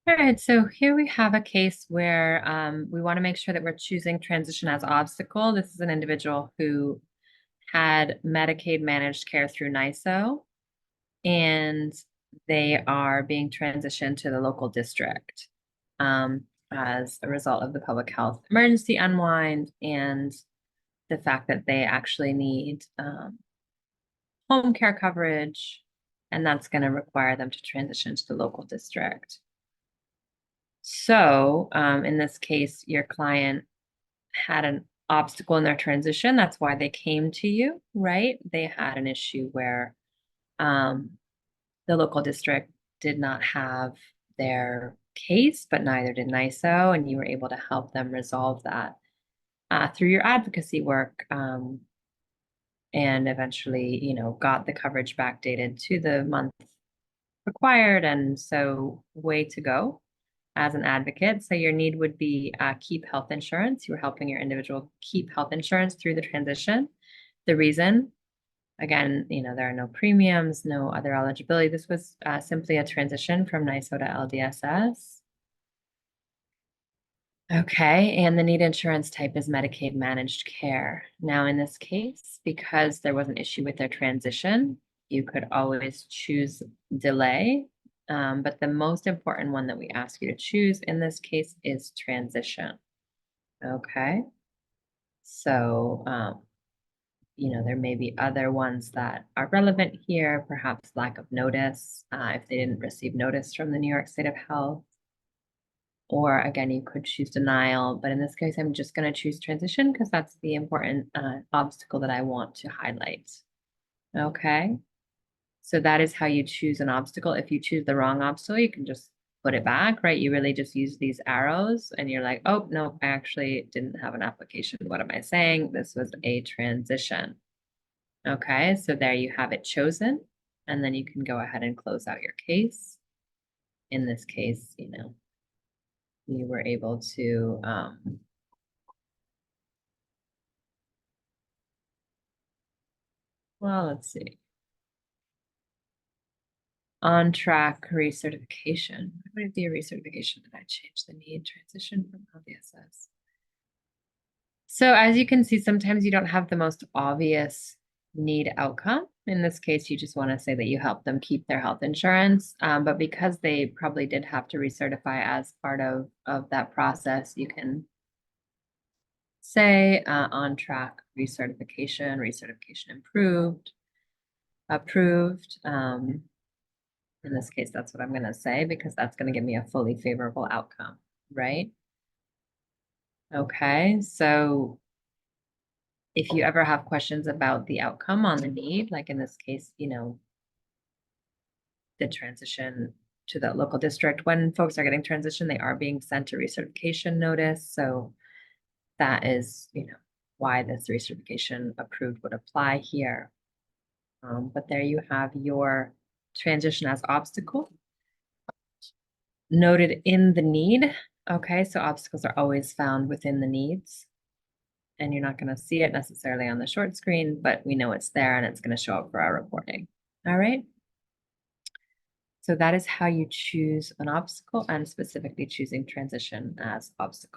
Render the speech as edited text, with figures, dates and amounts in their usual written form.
All right, so here we have a case where we want to make sure that we're choosing transition as obstacle. This is an individual who had Medicaid managed care through NISO, and they are being transitioned to the local district as a result of the public health emergency unwind and the fact that they actually need home care coverage, and that's going to require them to transition to the local district. So, in this case, your client had an obstacle in their transition. That's why they came to you, right? They had an issue where the local district did not have their case, but neither did NISO, and you were able to help them resolve that through your advocacy work, and eventually, got the coverage backdated to the month required. And so, way to go as an advocate. So your need would be keep health insurance. You were helping your individual keep health insurance through the transition. The reason, again, there are no premiums, no other eligibility. This was simply a transition from NISO to LDSS. Okay, and the need insurance type is Medicaid managed care. Now, in this case, because there was an issue with their transition, you could always choose delay. But the most important one that we ask you to choose in this case is transition. Okay. So, there may be other ones that are relevant here, perhaps lack of notice, if they didn't receive notice from the New York State of Health. Or again, you could choose denial, but in this case, I'm just going to choose transition because that's the important obstacle that I want to highlight. Okay. So that is how you choose an obstacle. If you choose the wrong obstacle, you can just put it back, right? You really just use these arrows and you're like, oh, no, I actually didn't have an application. What am I saying? This was a transition. Okay, so there you have it chosen. And then you can go ahead and close out your case. In this case, you were able to well, let's see. On track recertification. What would it be a recertification? Did I change the need transition from LDSS? So as you can see, sometimes you don't have the most obvious need outcome. In this case, you just want to say that you help them keep their health insurance. But because they probably did have to recertify as part of that process, you can say on track recertification improved, approved. In this case, that's what I'm going to say because that's going to give me a fully favorable outcome, right? Okay, so if you ever have questions about the outcome on the need, like in this case, the transition to the local district, when folks are getting transition, they are being sent a recertification notice. So that is, why this recertification approved would apply here. But there you have your transition as obstacle noted in the need. Okay, so obstacles are always found within the needs. And you're not going to see it necessarily on the short screen, but we know it's there and it's going to show up for our reporting. All right. So that is how you choose an obstacle and specifically choosing transition as obstacle.